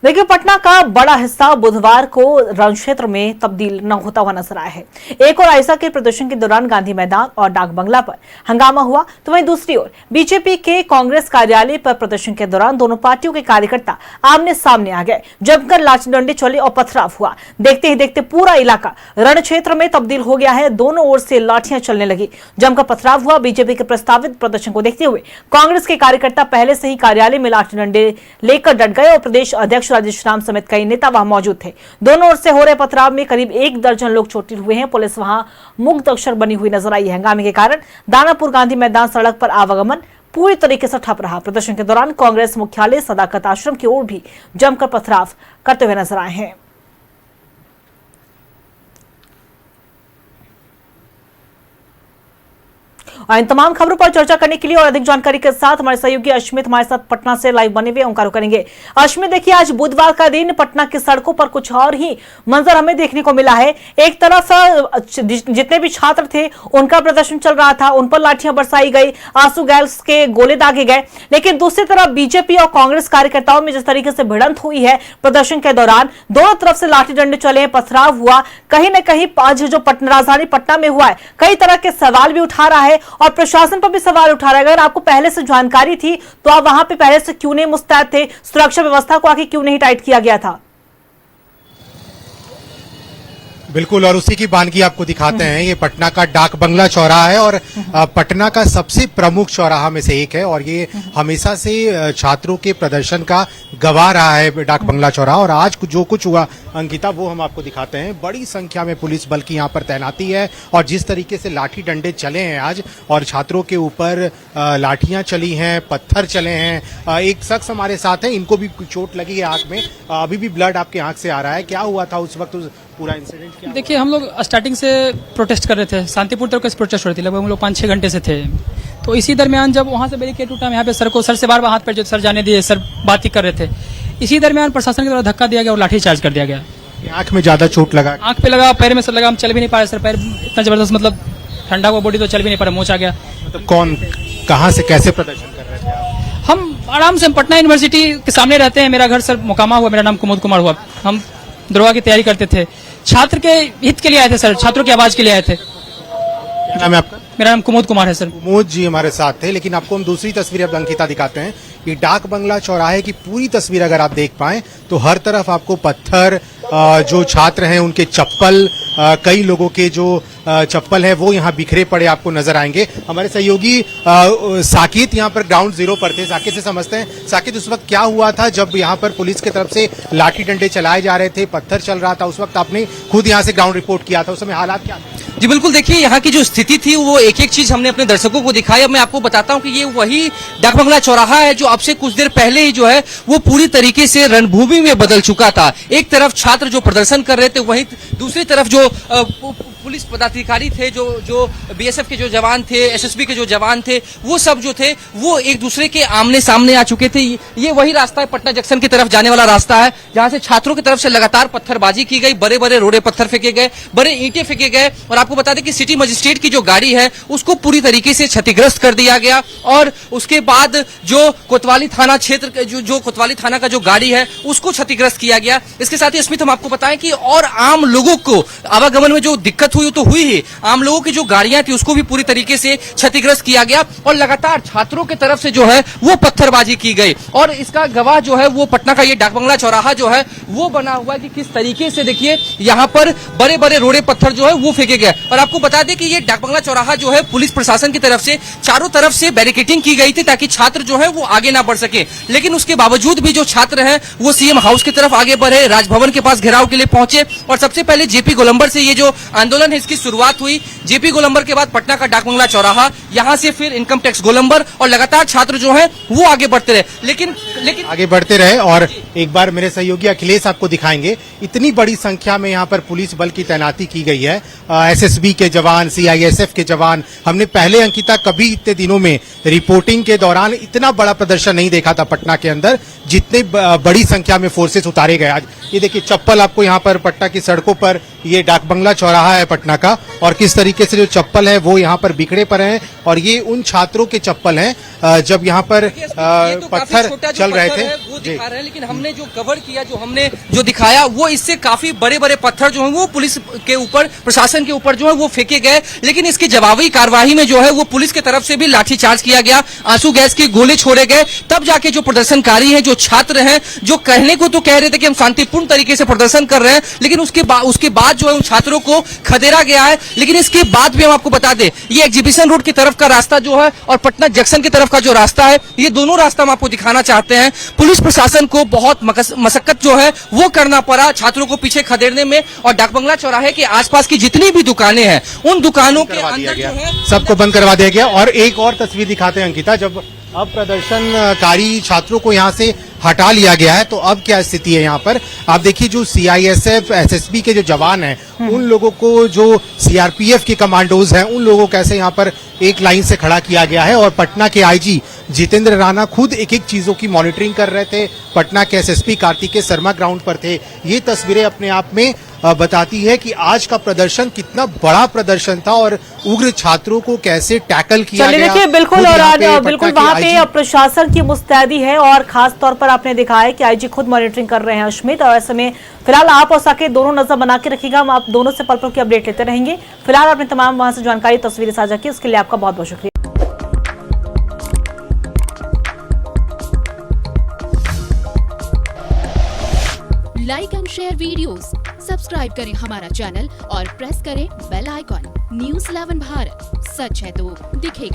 देखिए, पटना का बड़ा हिस्सा बुधवार को रण क्षेत्र में तब्दील न होता हुआ नजर आया है। एक और ऐसा के प्रदर्शन के दौरान गांधी मैदान और डाक बंगला पर हंगामा हुआ, तो वहीं दूसरी ओर बीजेपी के कांग्रेस कार्यालय पर प्रदर्शन के दौरान दोनों पार्टियों के कार्यकर्ता आमने सामने आ गए। जमकर लाठी डंडे चले और पथराव हुआ। देखते ही देखते पूरा इलाका रण क्षेत्र में तब्दील हो गया है। दोनों ओर से लाठियां चलने लगी, जमकर पथराव हुआ। बीजेपी के प्रस्तावित प्रदर्शन को देखते हुए कांग्रेस के कार्यकर्ता पहले से ही कार्यालय में लाठी डंडे लेकर डट गए और प्रदेश अध्यक्ष राजेश राम समेत कई नेता वहां मौजूद थे। दोनों ओर से हो रहे पथराव में करीब 1 दर्जन लोग चोटिल हुए हैं। पुलिस वहां मुग्ध अक्षर बनी हुई नजर आई है। हंगामे के कारण दानापुर गांधी मैदान सड़क पर आवागमन पूरी तरीके से ठप रहा। प्रदर्शन के दौरान कांग्रेस मुख्यालय सदाकत आश्रम की ओर भी जमकर पथराव करते हुए नजर आए हैं। और इन तमाम खबरों पर चर्चा करने के लिए और अधिक जानकारी के साथ हमारे सहयोगी अश्मित हमारे साथ पटना से लाइव बने हुए ओंकार करेंगे। अश्मित, देखिए, आज बुधवार का दिन पटना की सड़कों पर कुछ और ही मंजर हमें देखने को मिला है। एक तरफ जितने भी छात्र थे उनका प्रदर्शन चल रहा था, उन पर लाठियां बरसाई गई, आंसू गैस के गोले दागे गए, लेकिन दूसरी तरफ बीजेपी और कांग्रेस कार्यकर्ताओं में जिस तरीके से भिड़ंत हुई है प्रदर्शन के दौरान, दोनों तरफ से लाठी डंडे चले, पथराव हुआ। कहीं न कहीं आज जो राजधानी पटना में हुआ है कई तरह के सवाल भी उठा रहा है और प्रशासन पर भी सवाल उठा रहा है। अगर आपको पहले से जानकारी थी तो आप वहां पे पहले से क्यों नहीं मुस्तैद थे? सुरक्षा व्यवस्था को आगे क्यों नहीं टाइट किया गया था? बिल्कुल, और उसी की बानगी आपको दिखाते हैं। ये पटना का डाक बंगला चौराहा है और पटना का सबसे प्रमुख चौराहा में से एक है और ये हमेशा से छात्रों के प्रदर्शन का गवाह रहा है डाक बंगला चौराहा। और आज जो कुछ हुआ अंकिता, वो हम आपको दिखाते हैं। बड़ी संख्या में पुलिस बल की यहाँ पर तैनाती है और जिस तरीके से लाठी डंडे चले हैं आज और छात्रों के ऊपर लाठियां चली हैं, पत्थर चले हैं। एक शख्स हमारे साथ है, इनको भी चोट लगी है आंख में, अभी भी ब्लड आपके आंख से आ रहा है। क्या हुआ था उस वक्त, पूरा इंसिडेंट क्या? देखिए, हम लोग स्टार्टिंग से प्रोटेस्ट कर रहे थे, शांतिपूर्ण तरीके से प्रोटेस्ट हो रही थी। लगभग हम लोग 5-6 घंटे से थे। तो इसी दरमियान जब वहां से बैरिकेड टूटा, यहाँ पे सर से बार-बार हाथ पे जो सर जाने दिए, सर बात ही कर रहे थे। इसी दरमियान प्रशासन की तरफ धक्का दिया गया और लाठी चार्ज कर दिया गया। आंख में ज्यादा चोट लगा? आंख पे लगा, पैर में सर लगा, हम चल भी नहीं पा रहे। सर पैर इतना जबरदस्त, मतलब ठंडा हुआ बॉडी, तो चल भी नहीं पा रहा, मोच आ गया। मतलब कौन, कहाँ से, कैसे प्रदर्शन कर रहे थे? हम आराम से, हम पटना यूनिवर्सिटी के सामने रहते हैं। मेरा घर सर मोकामा हुआ, मेरा नाम कुमुद कुमार हुआ। हम दरोगा की तैयारी करते थे, छात्र के हित के लिए आए थे सर, छात्रों की आवाज के लिए आए थे। क्या नाम है आपका? मेरा नाम कुमुद कुमार है सर। कुमुद जी हमारे साथ थे, लेकिन आपको हम दूसरी तस्वीर अब अंकिता दिखाते हैं। ये डाक बंगला चौराहे की पूरी तस्वीर अगर आप देख पाएं तो हर तरफ आपको पत्थर, जो छात्र हैं उनके चप्पल, कई लोगों के जो चप्पल है वो यहाँ बिखरे पड़े आपको नजर आएंगे। हमारे सहयोगी साकित यहाँ पर ग्राउंड जीरो पर थे, साकित से समझते हैं। साकित, उस वक्त क्या हुआ था जब यहाँ पर पुलिस की तरफ से लाठी डंडे चलाए जा रहे थे, पत्थर चल रहा था? उस वक्त आपने खुद यहाँ से ग्राउंड रिपोर्ट किया था, उस समय हालात क्या थे? जी बिल्कुल, देखिए, यहाँ की जो स्थिति थी वो एक एक चीज हमने अपने दर्शकों को दिखाई। अब मैं आपको बताता हूँ कि ये वही डाक बंगला चौराहा है जो अब से कुछ देर पहले ही जो है वो पूरी तरीके से रणभूमि में बदल चुका था। एक तरफ छात्र जो प्रदर्शन कर रहे थे, वहीं दूसरी तरफ जो पुलिस पदाधिकारी थे, जो बीएसएफ के जो जवान थे, एसएसबी के जो जवान थे, वो सब जो थे वो एक दूसरे के आमने सामने आ चुके थे। ये वही रास्ता है, पटना जंक्शन की तरफ जाने वाला रास्ता है, जहां से छात्रों की तरफ से लगातार पत्थरबाजी की गई, बड़े बड़े रोड़े पत्थर फेंके गए, बड़े ईंटें फेंके गए। और आपको बता दें कि सिटी मजिस्ट्रेट की जो गाड़ी है उसको पूरी तरीके से क्षतिग्रस्त कर दिया गया। और उसके बाद जो कोतवाली थाना क्षेत्र जो कोतवाली थाना का जो गाड़ी है उसको क्षतिग्रस्त किया गया। इसके साथ ही स्मित, हम आपको बताएं कि और आम लोगों को आवागमन में जो दिक्कत हुई तो हुई ही, आम लोगों की जो गाड़ियां थी उसको भी पूरी तरीके से क्षतिग्रस्त किया गया और लगातार छात्रों की तरफ से जो है वो पत्थरबाजी की गई। और इसका गवाह जो है वो पटना का ये डाक बंगला चौराहा जो है वो बना हुआ है कि किस तरीके से, देखिए, यहाँ पर बड़े बड़े रोड़े पत्थर जो है वो फेंके गए। और आपको बता दें कि ये डाक बंगला चौराहा जो है पुलिस प्रशासन की तरफ से चारों तरफ से बैरिकेडिंग की गई थी ताकि छात्र जो है वो आगे ना बढ़ सके। लेकिन उसके बावजूद भी जो छात्र हैं वो सीएम हाउस की तरफ आगे बढ़े, राजभवन के पास घेराव के लिए पहुंचे। और सबसे पहले जेपी गोलंबर से ये जो आंदोलन है इसकी शुरुआत हुई। जेपी गोलंबर के बाद पटना का डाक बंगला चौराहा, यहाँ से फिर इनकम टैक्स गोलंबर, और लगातार छात्र जो है वो आगे बढ़ते रहे। लेकिन आगे बढ़ते रहे। और एक बार मेरे सहयोगी अखिलेश आपको दिखाएंगे, इतनी बड़ी संख्या में यहाँ पर पुलिस बल की तैनाती की गई है, एसएसबी के जवान, सीआईएसएफ के जवान। हमने पहले अंकिता कभी इतने दिनों में रिपोर्टिंग के दौरान इतना बड़ा प्रदर्शन नहीं देखा था पटना के अंदर, जितने बड़ी संख्या में फोर्सेस उतारे गए आज। ये देखिए, चप्पल आपको यहाँ पर पटना की सड़कों पर, ये डाक बंगला चौराहा है पटना का, और किस तरीके से जो चप्पल है वो यहाँ पर बिखरे पड़े हैं। और ये उन छात्रों के चप्पल हैं जब यहाँ पर ये तो काफी पत्थर छोटा जो चल रहे पत्थर थे। है, वो जी। दिखा रहे हैं, लेकिन हमने जो कवर किया, जो हमने जो दिखाया, वो इससे काफी बड़े बड़े पत्थर जो है वो पुलिस के ऊपर, प्रशासन के ऊपर जो है वो फेंके गए। लेकिन इसकी जवाबी कार्रवाई में जो है वो पुलिस की तरफ से भी लाठीचार्ज किया गया, आंसू गैस के गोले छोड़े गए। तब जाके जो प्रदर्शनकारी हैं, जो छात्र हैं, जो कहने को तो कह रहे थे कि हम शांतिपूर्ण तरीके से प्रदर्शन कर रहे हैं, लेकिन उसके बाद जो है उन छात्रों को खदेड़ा गया है। लेकिन इसके बाद भी हम आपको बता दें, ये एग्जीबिशन रोड की तरफ का रास्ता जो है और पटना जंक्शन की तरफ का जो रास्ता है, ये दोनों रास्ता हम आपको दिखाना चाहते हैं। पुलिस प्रशासन को बहुत मशक्कत जो है वो करना पड़ा छात्रों को पीछे खदेड़ने में। और डाकबंगला चौराहे के आसपास की जितनी भी दुकानें हैं, उन दुकानों के करवा दिया अंदर जो गया, है सबको बंद करवा दिया गया। और एक और तस्वीर दिखाते हैं अंकिता, जब अब प्रदर्शनकारी छात्रों को यहाँ से हटा लिया गया है तो अब क्या स्थिति है यहाँ पर। आप देखिए, जो सीआईएसएफ एसएसबी के जो जवान हैं, उन लोगों को, जो सीआरपीएफ के कमांडोज हैं, उन लोगों को कैसे यहाँ पर एक लाइन से खड़ा किया गया है। और पटना के आईजी जितेंद्र राणा खुद एक एक चीजों की मॉनिटरिंग कर रहे थे। पटना के एसएसपी कार्तिकेय शर्मा ग्राउंड पर थे। ये तस्वीरें अपने आप में बताती है कि आज का प्रदर्शन कितना बड़ा प्रदर्शन था और उग्र छात्रों को कैसे टैकल किया चलिए गया। देखिए, बिल्कुल, खुद और यहाँ आज पे बिल्कुल पटना के वहां पे IG प्रशासन की मुस्तैदी है और खास तौर पर आपने दिखाया है कि आईजी खुद मॉनिटरिंग कर रहे हैं अश्मित। और ऐसे में फिलहाल आप और साकेत दोनों नजर बना के रखिएगा, हम आप दोनों से पल पल की अपडेट लेते रहेंगे। फिलहाल आपने तमाम वहां से जानकारी, तस्वीरें साझा की, उसके लिए आपका बहुत बहुत शुक्रिया। Like and share videos, subscribe करें हमारा चैनल और प्रेस करें बेल आइकॉन। न्यूज़ 11 भारत, सच है तो दिखेगा।